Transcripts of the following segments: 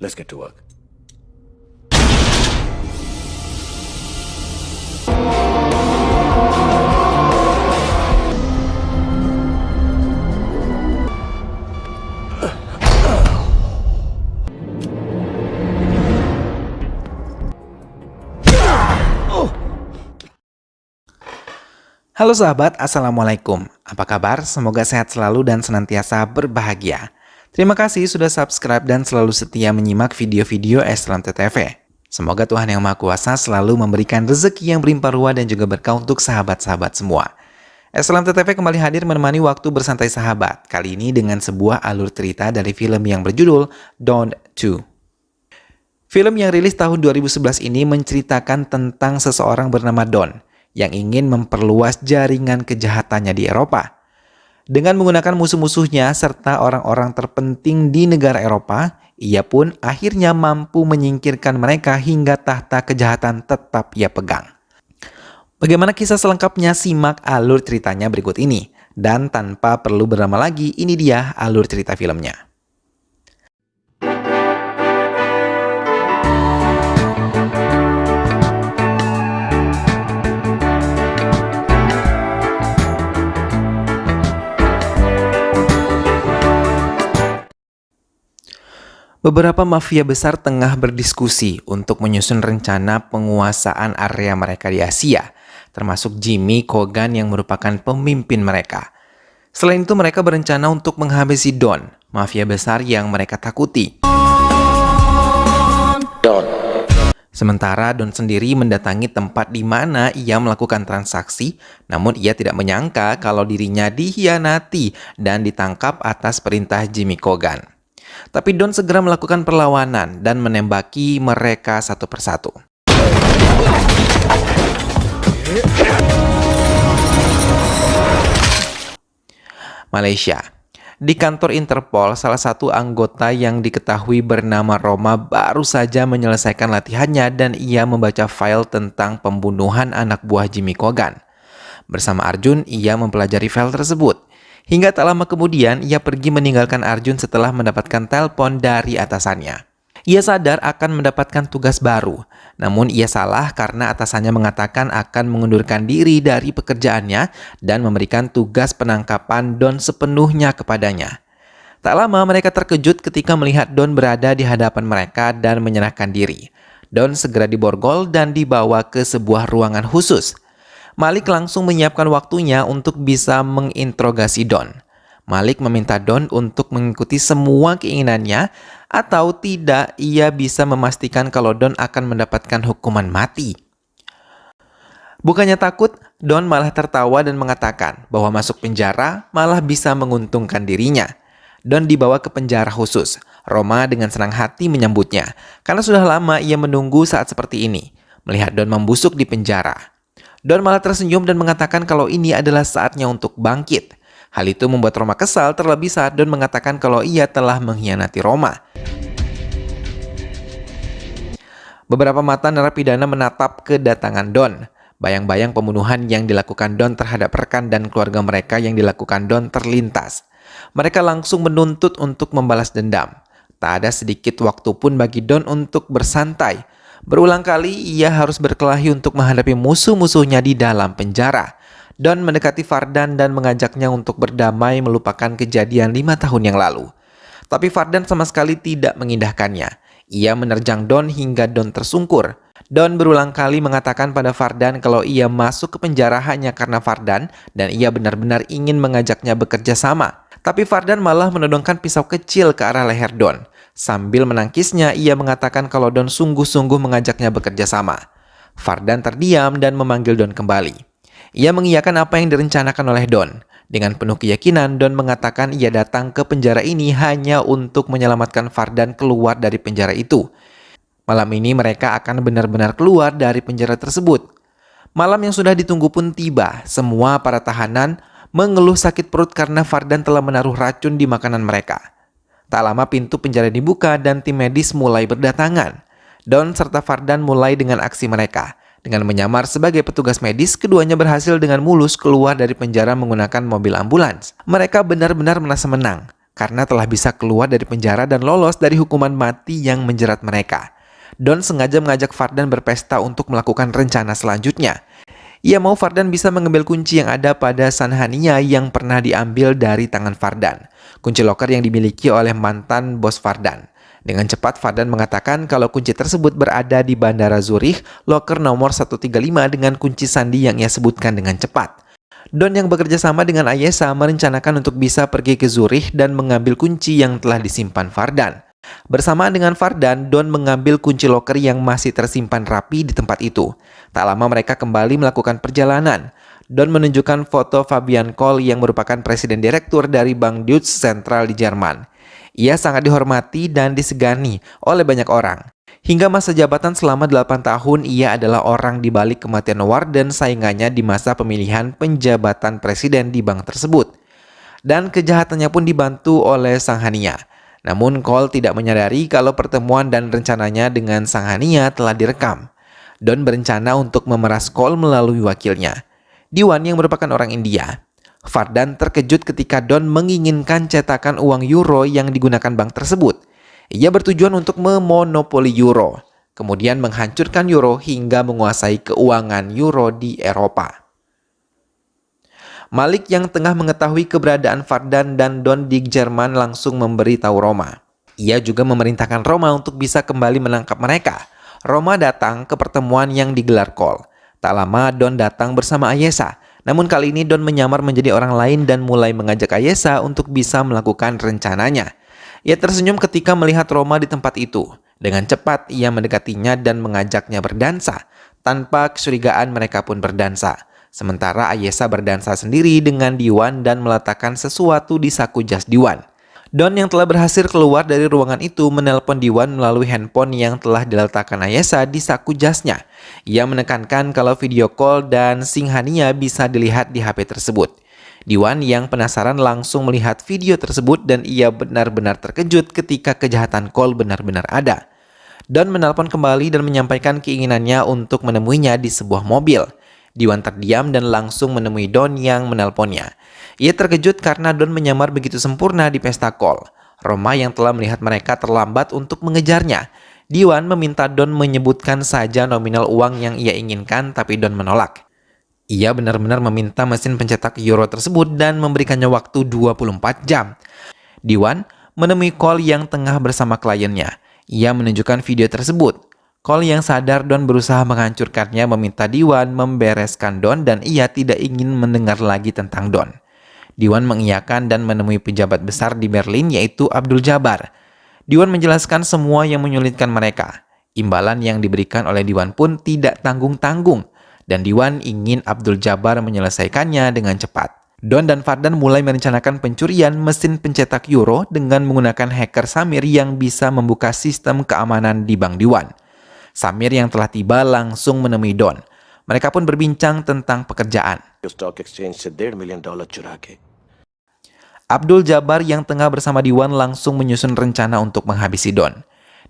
Let's get to work. Halo sahabat, Assalamualaikum. Apa kabar? Semoga sehat selalu dan senantiasa berbahagia. Terima kasih sudah subscribe dan selalu setia menyimak video-video Eslantet TV. Semoga Tuhan Yang Maha Kuasa selalu memberikan rezeki yang berlimpah ruah dan juga berkah untuk sahabat-sahabat semua. Eslantet TV kembali hadir menemani waktu bersantai sahabat. Kali ini dengan sebuah alur cerita dari film yang berjudul Don 2. Film yang rilis tahun 2011 ini menceritakan tentang seseorang bernama Don yang ingin memperluas jaringan kejahatannya di Eropa. Dengan menggunakan musuh-musuhnya serta orang-orang terpenting di negara Eropa, ia pun akhirnya mampu menyingkirkan mereka hingga tahta kejahatan tetap ia pegang. Bagaimana kisah selengkapnya? Simak alur ceritanya berikut ini. Dan tanpa perlu berlama lagi, ini dia alur cerita filmnya. Beberapa mafia besar tengah berdiskusi untuk menyusun rencana penguasaan area mereka di Asia, termasuk Jimmy Kogan yang merupakan pemimpin mereka. Selain itu mereka berencana untuk menghabisi Don, mafia besar yang mereka takuti. Sementara Don sendiri mendatangi tempat di mana ia melakukan transaksi, namun ia tidak menyangka kalau dirinya dikhianati dan ditangkap atas perintah Jimmy Kogan. Tapi Don segera melakukan perlawanan dan menembaki mereka satu persatu. Malaysia. Di kantor Interpol, salah satu anggota yang diketahui bernama Roma baru saja menyelesaikan latihannya dan ia membaca file tentang pembunuhan anak buah Jimmy Kogan. Bersama Arjun, ia mempelajari file tersebut. Hingga tak lama kemudian, ia pergi meninggalkan Arjun setelah mendapatkan telepon dari atasannya. Ia sadar akan mendapatkan tugas baru, namun ia salah karena atasannya mengatakan akan mengundurkan diri dari pekerjaannya dan memberikan tugas penangkapan Don sepenuhnya kepadanya. Tak lama mereka terkejut ketika melihat Don berada di hadapan mereka dan menyerahkan diri. Don segera diborgol dan dibawa ke sebuah ruangan khusus. Malik langsung menyiapkan waktunya untuk bisa menginterogasi Don. Malik meminta Don untuk mengikuti semua keinginannya atau tidak ia bisa memastikan kalau Don akan mendapatkan hukuman mati. Bukannya takut, Don malah tertawa dan mengatakan bahwa masuk penjara malah bisa menguntungkan dirinya. Don dibawa ke penjara khusus. Roma dengan senang hati menyambutnya karena sudah lama ia menunggu saat seperti ini, melihat Don membusuk di penjara. Don malah tersenyum dan mengatakan kalau ini adalah saatnya untuk bangkit. Hal itu membuat Roma kesal, terlebih saat Don mengatakan kalau ia telah mengkhianati Roma. Beberapa mata narapidana menatap kedatangan Don. Bayang-bayang pembunuhan yang dilakukan Don terhadap rekan dan keluarga mereka yang dilakukan Don terlintas. Mereka langsung menuntut untuk membalas dendam. Tak ada sedikit waktu pun bagi Don untuk bersantai. Berulang kali ia harus berkelahi untuk menghadapi musuh-musuhnya di dalam penjara. Don mendekati Fardan dan mengajaknya untuk berdamai melupakan kejadian 5 tahun yang lalu. Tapi Fardan sama sekali tidak mengindahkannya. Ia menerjang Don hingga Don tersungkur. Don berulang kali mengatakan pada Fardan kalau ia masuk ke penjara hanya karena Fardan dan ia benar-benar ingin mengajaknya bekerja sama. Tapi Fardan malah menodongkan pisau kecil ke arah leher Don. Sambil menangkisnya, ia mengatakan kalau Don sungguh-sungguh mengajaknya bekerja sama. Fardan terdiam dan memanggil Don kembali. Ia mengiyakan apa yang direncanakan oleh Don. Dengan penuh keyakinan, Don mengatakan ia datang ke penjara ini hanya untuk menyelamatkan Fardan keluar dari penjara itu. Malam ini mereka akan benar-benar keluar dari penjara tersebut. Malam yang sudah ditunggu pun tiba. Semua para tahanan mengeluh sakit perut karena Fardan telah menaruh racun di makanan mereka. Tak lama pintu penjara dibuka dan tim medis mulai berdatangan. Don serta Fardan mulai dengan aksi mereka. Dengan menyamar sebagai petugas medis, keduanya berhasil dengan mulus keluar dari penjara menggunakan mobil ambulans. Mereka benar-benar merasa menang. karena telah bisa keluar dari penjara dan lolos dari hukuman mati yang menjerat mereka. Don sengaja mengajak Fardan berpesta untuk melakukan rencana selanjutnya. Ia mau Fardan bisa mengambil kunci yang ada pada Sanhania yang pernah diambil dari tangan Fardan. Kunci loker yang dimiliki oleh mantan bos Fardan. Dengan cepat Fardan mengatakan kalau kunci tersebut berada di Bandara Zurich, loker nomor 135 dengan kunci sandi yang ia sebutkan dengan cepat. Don yang bekerja sama dengan Ayesha merencanakan untuk bisa pergi ke Zurich dan mengambil kunci yang telah disimpan Fardan. Bersamaan dengan Fardan, Don mengambil kunci loker yang masih tersimpan rapi di tempat itu. Tak lama mereka kembali melakukan perjalanan. Don menunjukkan foto Fabian Kohl yang merupakan presiden direktur dari Bank Deutsche Central di Jerman. Ia sangat dihormati dan disegani oleh banyak orang. Hingga masa jabatan selama 8 tahun, ia adalah orang di balik kematian Warden saingannya di masa pemilihan penjabatan presiden di bank tersebut. Dan kejahatannya pun dibantu oleh Sanhania. Namun Kohl tidak menyadari kalau pertemuan dan rencananya dengan Sanhania telah direkam. Don berencana untuk memeras Kohl melalui wakilnya, Diwan yang merupakan orang India. Fardan terkejut ketika Don menginginkan cetakan uang euro yang digunakan bank tersebut. Ia bertujuan untuk memonopoli euro, kemudian menghancurkan euro hingga menguasai keuangan euro di Eropa. Malik yang tengah mengetahui keberadaan Fardan dan Don di Jerman langsung memberi tahu Roma. Ia juga memerintahkan Roma untuk bisa kembali menangkap mereka. Roma datang ke pertemuan yang digelar Kohl. Tak lama Don datang bersama Ayesha. Namun kali ini Don menyamar menjadi orang lain dan mulai mengajak Ayesha untuk bisa melakukan rencananya. Ia tersenyum ketika melihat Roma di tempat itu. Dengan cepat ia mendekatinya dan mengajaknya berdansa. Tanpa kecurigaan mereka pun berdansa. Sementara Ayesha berdansa sendiri dengan Diwan dan meletakkan sesuatu di saku jas Diwan. Don yang telah berhasil keluar dari ruangan itu menelpon Diwan melalui handphone yang telah diletakkan Ayesha di saku jasnya. Ia menekankan kalau video call dan Singhania bisa dilihat di HP tersebut. Diwan yang penasaran langsung melihat video tersebut dan ia benar-benar terkejut ketika kejahatan Kohl benar-benar ada. Don menelpon kembali dan menyampaikan keinginannya untuk menemuinya di sebuah mobil. Diwan terdiam dan langsung menemui Don yang menelponnya. Ia terkejut karena Don menyamar begitu sempurna di pesta Kohl. Roma yang telah melihat mereka terlambat untuk mengejarnya. Diwan meminta Don menyebutkan saja nominal uang yang ia inginkan, tapi Don menolak. Ia benar-benar meminta mesin pencetak euro tersebut dan memberikannya waktu 24 jam. Diwan menemui Kohl yang tengah bersama kliennya. Ia menunjukkan video tersebut. Kohl yang sadar Don berusaha menghancurkannya meminta Diwan membereskan Don dan ia tidak ingin mendengar lagi tentang Don. Diwan mengiyakan dan menemui pejabat besar di Berlin yaitu Abdul Jabbar. Diwan menjelaskan semua yang menyulitkan mereka. Imbalan yang diberikan oleh Diwan pun tidak tanggung-tanggung dan Diwan ingin Abdul Jabbar menyelesaikannya dengan cepat. Don dan Fardan mulai merencanakan pencurian mesin pencetak euro dengan menggunakan hacker Samir yang bisa membuka sistem keamanan di Bank Diwan. Samir yang telah tiba langsung menemui Don. Mereka pun berbincang tentang pekerjaan. Abdul Jabbar yang tengah bersama Diwan langsung menyusun rencana untuk menghabisi Don.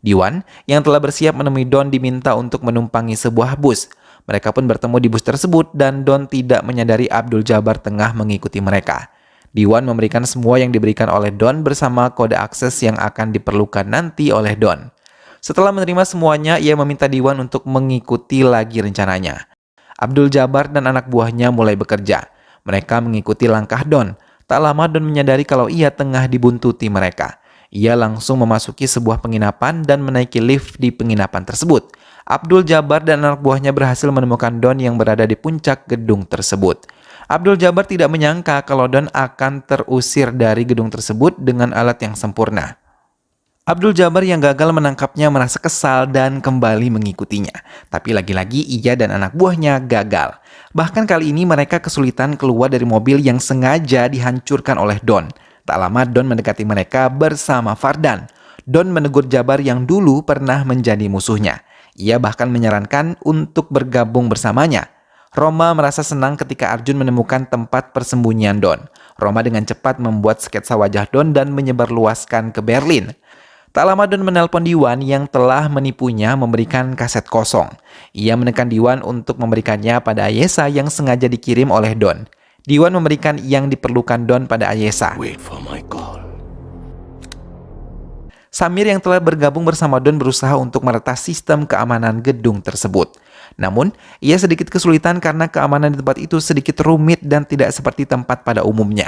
Diwan yang telah bersiap menemui Don diminta untuk menumpangi sebuah bus. Mereka pun bertemu di bus tersebut dan Don tidak menyadari Abdul Jabbar tengah mengikuti mereka. Diwan memberikan semua yang diberikan oleh Don bersama kode akses yang akan diperlukan nanti oleh Don. Setelah menerima semuanya, ia meminta Diwan untuk mengikuti lagi rencananya. Abdul Jabbar dan anak buahnya mulai bekerja. Mereka mengikuti langkah Don. Tak lama Don menyadari kalau ia tengah dibuntuti mereka. Ia langsung memasuki sebuah penginapan dan menaiki lift di penginapan tersebut. Abdul Jabbar dan anak buahnya berhasil menemukan Don yang berada di puncak gedung tersebut. Abdul Jabbar tidak menyangka kalau Don akan terusir dari gedung tersebut dengan alat yang sempurna. Abdul Jabbar yang gagal menangkapnya merasa kesal dan kembali mengikutinya. Tapi lagi-lagi ia dan anak buahnya gagal. Bahkan kali ini mereka kesulitan keluar dari mobil yang sengaja dihancurkan oleh Don. Tak lama Don mendekati mereka bersama Fardan. Don menegur Jabbar yang dulu pernah menjadi musuhnya. Ia bahkan menyarankan untuk bergabung bersamanya. Roma merasa senang ketika Arjun menemukan tempat persembunyian Don. Roma dengan cepat membuat sketsa wajah Don dan menyebarluaskan ke Berlin. Tak lama Don menelpon Diwan yang telah menipunya memberikan kaset kosong. Ia menekan Diwan untuk memberikannya pada Ayesha yang sengaja dikirim oleh Don. Diwan memberikan yang diperlukan Don pada Ayesha. Wait for my call. Samir yang telah bergabung bersama Don berusaha untuk meretas sistem keamanan gedung tersebut. Namun, ia sedikit kesulitan karena keamanan di tempat itu sedikit rumit dan tidak seperti tempat pada umumnya.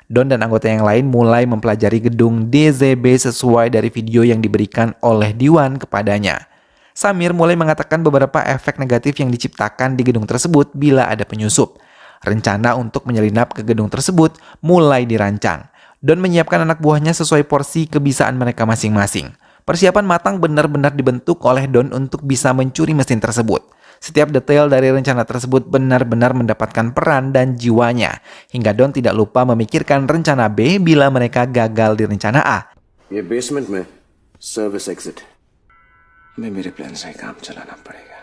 Don dan anggota yang lain mulai mempelajari gedung DZB sesuai dari video yang diberikan oleh Diwan kepadanya. Samir mulai mengatakan beberapa efek negatif yang diciptakan di gedung tersebut bila ada penyusup. Rencana untuk menyelinap ke gedung tersebut mulai dirancang. Don menyiapkan anak buahnya sesuai porsi kebisaan mereka masing-masing. Persiapan matang benar-benar dibentuk oleh Don untuk bisa mencuri mesin tersebut. Setiap detail dari rencana tersebut benar-benar mendapatkan peran dan jiwanya, hingga Don tidak lupa memikirkan rencana B bila mereka gagal di rencana A. ये बेसमेंट में service exit मैं मेरे प्लान से ही काम चलाना पड़ेगा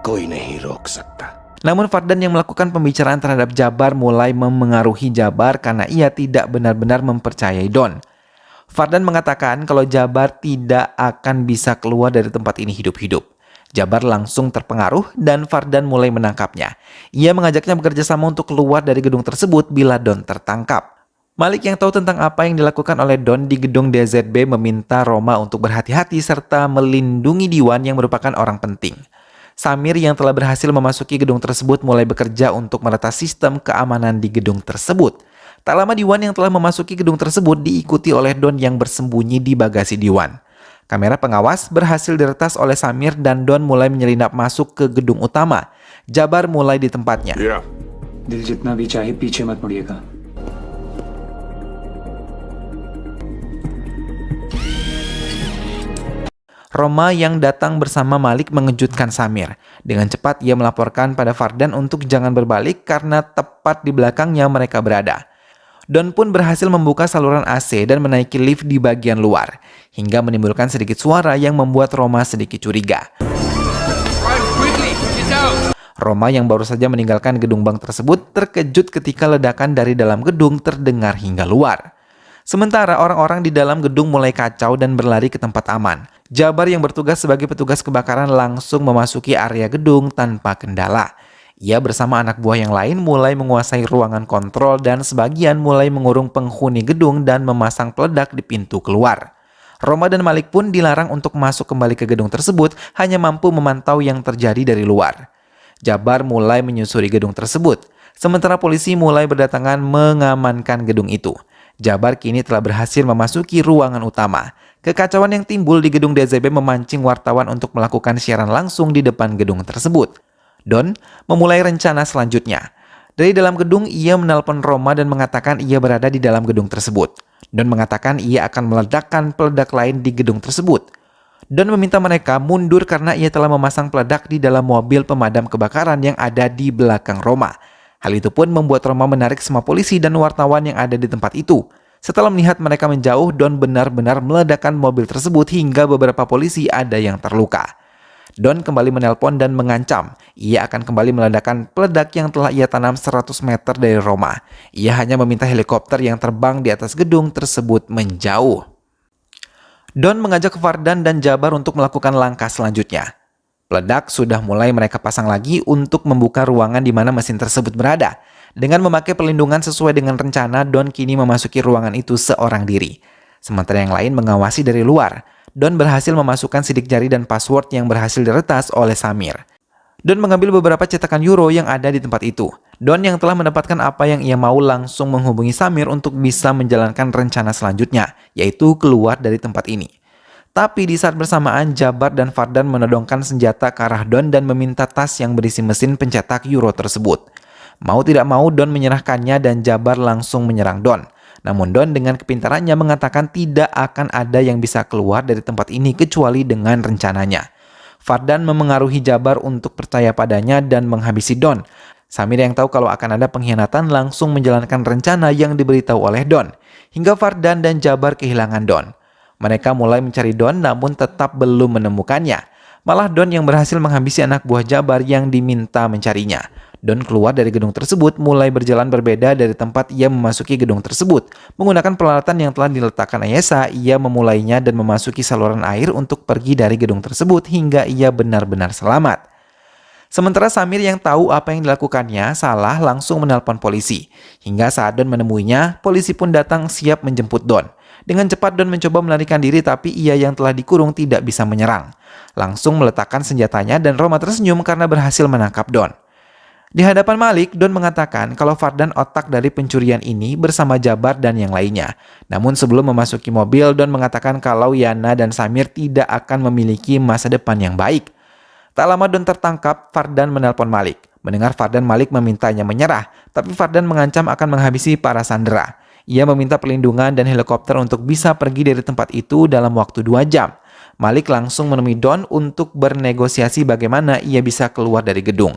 कोई नहीं रोक सकता. Namun Fardan yang melakukan pembicaraan terhadap Jabar mulai memengaruhi Jabar karena ia tidak benar-benar mempercayai Don. Fardan mengatakan kalau Jabar tidak akan bisa keluar dari tempat ini hidup-hidup. Jabar langsung terpengaruh dan Fardan mulai menangkapnya. Ia mengajaknya bekerja sama untuk keluar dari gedung tersebut bila Don tertangkap. Malik yang tahu tentang apa yang dilakukan oleh Don di gedung DZB meminta Roma untuk berhati-hati serta melindungi Diwan yang merupakan orang penting. Samir yang telah berhasil memasuki gedung tersebut mulai bekerja untuk meretas sistem keamanan di gedung tersebut. Tak lama Diwan yang telah memasuki gedung tersebut diikuti oleh Don yang bersembunyi di bagasi Diwan. Kamera pengawas berhasil diretas oleh Samir dan Don mulai menyelinap masuk ke gedung utama. Jabar mulai di tempatnya. दिल जितना भी चाहे पीछे मत मुड़िएगा. Roma yang datang bersama Malik mengejutkan Samir. Dengan cepat ia melaporkan pada Fardan untuk jangan berbalik karena tepat di belakangnya mereka berada. Don pun berhasil membuka saluran AC dan menaiki lift di bagian luar, hingga menimbulkan sedikit suara yang membuat Roma sedikit curiga. Roma yang baru saja meninggalkan gedung bank tersebut terkejut ketika ledakan dari dalam gedung terdengar hingga luar. Sementara orang-orang di dalam gedung mulai kacau dan berlari ke tempat aman. Jabar yang bertugas sebagai petugas kebakaran langsung memasuki area gedung tanpa kendala. Ia bersama anak buah yang lain mulai menguasai ruangan kontrol dan sebagian mulai mengurung penghuni gedung dan memasang peledak di pintu keluar. Roma dan Malik pun dilarang untuk masuk kembali ke gedung tersebut, hanya mampu memantau yang terjadi dari luar. Jabar mulai menyusuri gedung tersebut, sementara polisi mulai berdatangan mengamankan gedung itu. Jabar kini telah berhasil memasuki ruangan utama. Kekacauan yang timbul di gedung DZB memancing wartawan untuk melakukan siaran langsung di depan gedung tersebut. Don memulai rencana selanjutnya. Dari dalam gedung, ia menelpon Roma dan mengatakan ia berada di dalam gedung tersebut. Don mengatakan ia akan meledakkan peledak lain di gedung tersebut. Don meminta mereka mundur karena ia telah memasang peledak di dalam mobil pemadam kebakaran yang ada di belakang Roma. Hal itu pun membuat Roma menarik semua polisi dan wartawan yang ada di tempat itu. Setelah melihat mereka menjauh, Don benar-benar meledakkan mobil tersebut hingga beberapa polisi ada yang terluka. Don kembali menelpon dan mengancam ia akan kembali meledakkan peledak yang telah ia tanam 100 meter dari Roma. Ia hanya meminta helikopter yang terbang di atas gedung tersebut menjauh. Don mengajak Fardan dan Jabar untuk melakukan langkah selanjutnya. Peledak sudah mulai mereka pasang lagi untuk membuka ruangan di mana mesin tersebut berada. Dengan memakai perlindungan sesuai dengan rencana, Don kini memasuki ruangan itu seorang diri. Sementara yang lain mengawasi dari luar. Don berhasil memasukkan sidik jari dan password yang berhasil diretas oleh Samir. Don mengambil beberapa cetakan euro yang ada di tempat itu. Don yang telah mendapatkan apa yang ia mau langsung menghubungi Samir untuk bisa menjalankan rencana selanjutnya, yaitu keluar dari tempat ini. Tapi di saat bersamaan, Jabar dan Fardan menodongkan senjata ke arah Don dan meminta tas yang berisi mesin pencetak euro tersebut. Mau tidak mau, Don menyerahkannya dan Jabar langsung menyerang Don. Namun Don dengan kepintarannya mengatakan tidak akan ada yang bisa keluar dari tempat ini kecuali dengan rencananya. Fardan memengaruhi Jabar untuk percaya padanya dan menghabisi Don. Samir yang tahu kalau akan ada pengkhianatan langsung menjalankan rencana yang diberitahu oleh Don. Hingga Fardan dan Jabar kehilangan Don. Mereka mulai mencari Don namun tetap belum menemukannya. Malah Don yang berhasil menghabisi anak buah Jabar yang diminta mencarinya. Don keluar dari gedung tersebut mulai berjalan berbeda dari tempat ia memasuki gedung tersebut. Menggunakan peralatan yang telah diletakkan Ayesa, ia memulainya dan memasuki saluran air untuk pergi dari gedung tersebut hingga ia benar-benar selamat. Sementara Samir yang tahu apa yang dilakukannya salah langsung menelpon polisi. Hingga saat Don menemuinya, polisi pun datang siap menjemput Don. Dengan cepat Don mencoba melarikan diri tapi ia yang telah dikurung tidak bisa menyerang. Langsung meletakkan senjatanya dan Roma tersenyum karena berhasil menangkap Don. Di hadapan Malik, Don mengatakan kalau Fardan otak dari pencurian ini bersama Jabar dan yang lainnya. Namun sebelum memasuki mobil, Don mengatakan kalau Yana dan Samir tidak akan memiliki masa depan yang baik. Tak lama Don tertangkap, Fardan menelpon Malik. Mendengar Fardan, Malik memintanya menyerah, tapi Fardan mengancam akan menghabisi para sandera. Ia meminta perlindungan dan helikopter untuk bisa pergi dari tempat itu dalam waktu 2 jam. Malik langsung menemui Don untuk bernegosiasi bagaimana ia bisa keluar dari gedung.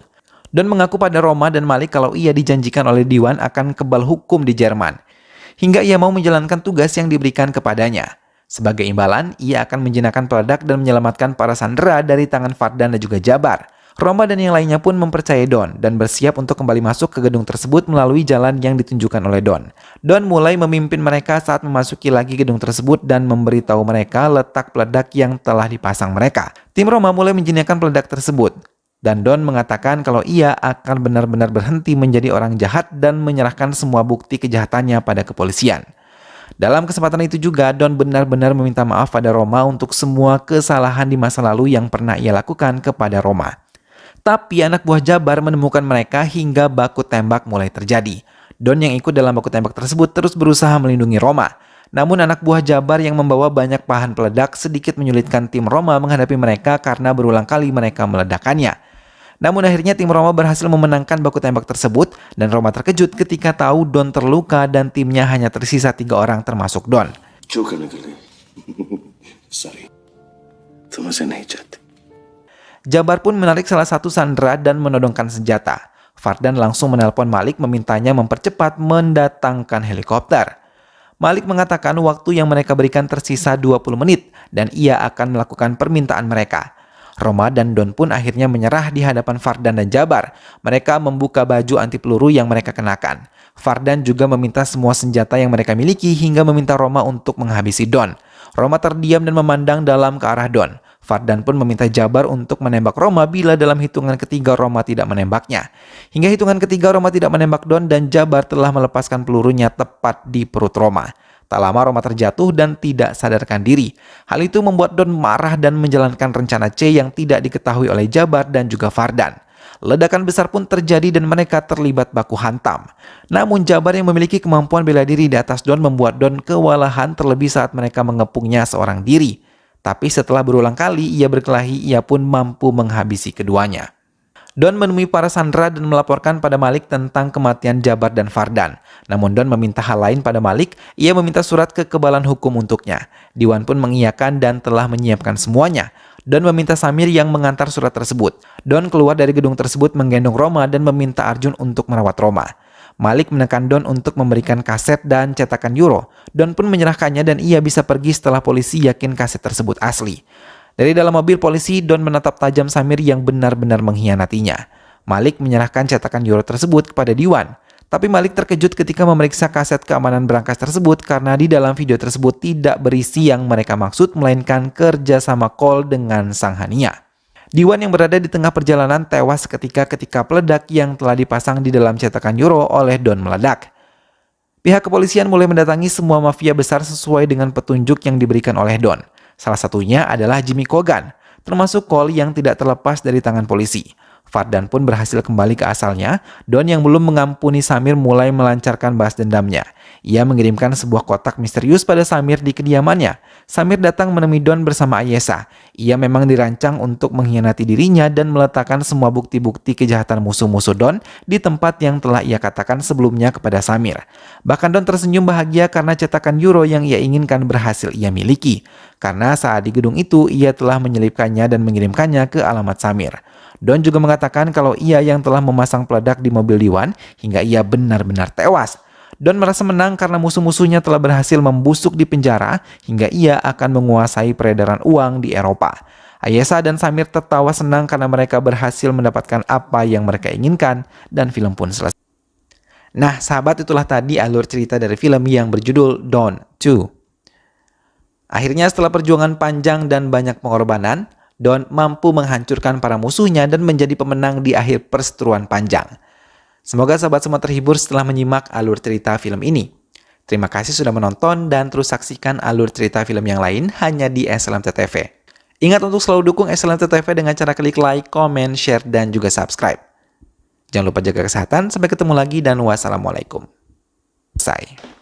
Don mengaku pada Roma dan Malik kalau ia dijanjikan oleh Diwan akan kebal hukum di Jerman, hingga ia mau menjalankan tugas yang diberikan kepadanya. Sebagai imbalan, ia akan menjinakkan peledak dan menyelamatkan para sandera dari tangan Fardan dan juga Jabar. Roma dan yang lainnya pun mempercayai Don dan bersiap untuk kembali masuk ke gedung tersebut melalui jalan yang ditunjukkan oleh Don. Don mulai memimpin mereka saat memasuki lagi gedung tersebut dan memberitahu mereka letak peledak yang telah dipasang mereka. Tim Roma mulai menjinakkan peledak tersebut. Dan Don mengatakan kalau ia akan benar-benar berhenti menjadi orang jahat dan menyerahkan semua bukti kejahatannya pada kepolisian. Dalam kesempatan itu juga, Don benar-benar meminta maaf pada Roma untuk semua kesalahan di masa lalu yang pernah ia lakukan kepada Roma. Tapi anak buah Jabar menemukan mereka hingga baku tembak mulai terjadi. Don yang ikut dalam baku tembak tersebut terus berusaha melindungi Roma. Namun anak buah Jabar yang membawa banyak bahan peledak sedikit menyulitkan tim Roma menghadapi mereka karena berulang kali mereka meledakannya. Namun akhirnya tim Roma berhasil memenangkan baku tembak tersebut dan Roma terkejut ketika tahu Don terluka dan timnya hanya tersisa 3 orang termasuk Don. Sorry. Tumasin hijat. Jabar pun menarik salah satu sandera dan menodongkan senjata. Fardan langsung menelpon Malik memintanya mempercepat mendatangkan helikopter. Malik mengatakan waktu yang mereka berikan tersisa 20 menit dan ia akan melakukan permintaan mereka. Roma dan Don pun akhirnya menyerah di hadapan Fardan dan Jabar. Mereka membuka baju anti peluru yang mereka kenakan. Fardan juga meminta semua senjata yang mereka miliki hingga meminta Roma untuk menghabisi Don. Roma terdiam dan memandang dalam ke arah Don. Fardan pun meminta Jabar untuk menembak Roma bila dalam hitungan ketiga Roma tidak menembaknya. Hingga hitungan ketiga Roma tidak menembak Don dan Jabar telah melepaskan pelurunya tepat di perut Roma. Tak lama Roma terjatuh dan tidak sadarkan diri. Hal itu membuat Don marah dan menjalankan rencana C yang tidak diketahui oleh Jabar dan juga Fardan. Ledakan besar pun terjadi dan mereka terlibat baku hantam. Namun Jabar yang memiliki kemampuan bela diri di atas Don membuat Don kewalahan terlebih saat mereka mengepungnya seorang diri. Tapi setelah berulang kali ia berkelahi, ia pun mampu menghabisi keduanya. Don menemui para sandera dan melaporkan pada Malik tentang kematian Jabar dan Fardan. Namun Don meminta hal lain pada Malik, ia meminta surat kekebalan hukum untuknya. Diwan pun mengiyakan dan telah menyiapkan semuanya. Don meminta Samir yang mengantar surat tersebut. Don keluar dari gedung tersebut menggendong Roma dan meminta Arjun untuk merawat Roma. Malik menekan Don untuk memberikan kaset dan cetakan euro. Don pun menyerahkannya dan ia bisa pergi setelah polisi yakin kaset tersebut asli. Dari dalam mobil polisi, Don menatap tajam Samir yang benar-benar mengkhianatinya. Malik menyerahkan cetakan euro tersebut kepada Diwan. Tapi Malik terkejut ketika memeriksa kaset keamanan berangkas tersebut karena di dalam video tersebut tidak berisi yang mereka maksud melainkan kerjasama call dengan Sang Hania. Diwan yang berada di tengah perjalanan tewas ketika peledak yang telah dipasang di dalam cetakan euro oleh Don meledak. Pihak kepolisian mulai mendatangi semua mafia besar sesuai dengan petunjuk yang diberikan oleh Don. Salah satunya adalah Jimmy Kogan, termasuk Cole yang tidak terlepas dari tangan polisi. Fardan pun berhasil kembali ke asalnya. Don yang belum mengampuni Samir mulai melancarkan balas dendamnya. Ia mengirimkan sebuah kotak misterius pada Samir di kediamannya. Samir datang menemui Don bersama Ayesa. Ia memang dirancang untuk mengkhianati dirinya dan meletakkan semua bukti-bukti kejahatan musuh-musuh Don di tempat yang telah ia katakan sebelumnya kepada Samir. Bahkan Don tersenyum bahagia karena cetakan euro yang ia inginkan berhasil ia miliki. Karena saat di gedung itu ia telah menyelipkannya dan mengirimkannya ke alamat Samir. Don juga mengatakan kalau ia yang telah memasang peledak di mobil Diwan hingga ia benar-benar tewas. Don merasa menang karena musuh-musuhnya telah berhasil membusuk di penjara hingga ia akan menguasai peredaran uang di Eropa. Ayesa dan Samir tertawa senang karena mereka berhasil mendapatkan apa yang mereka inginkan dan film pun selesai. Nah sahabat, itulah tadi alur cerita dari film yang berjudul Don 2. Akhirnya setelah perjuangan panjang dan banyak pengorbanan, Don mampu menghancurkan para musuhnya dan menjadi pemenang di akhir perseteruan panjang. Semoga sahabat semua terhibur setelah menyimak alur cerita film ini. Terima kasih sudah menonton dan terus saksikan alur cerita film yang lain hanya di SLMT TV. Ingat untuk selalu dukung SLMT TV dengan cara klik like, comment, share, dan juga subscribe. Jangan lupa jaga kesehatan, sampai ketemu lagi dan wassalamualaikum. Bye.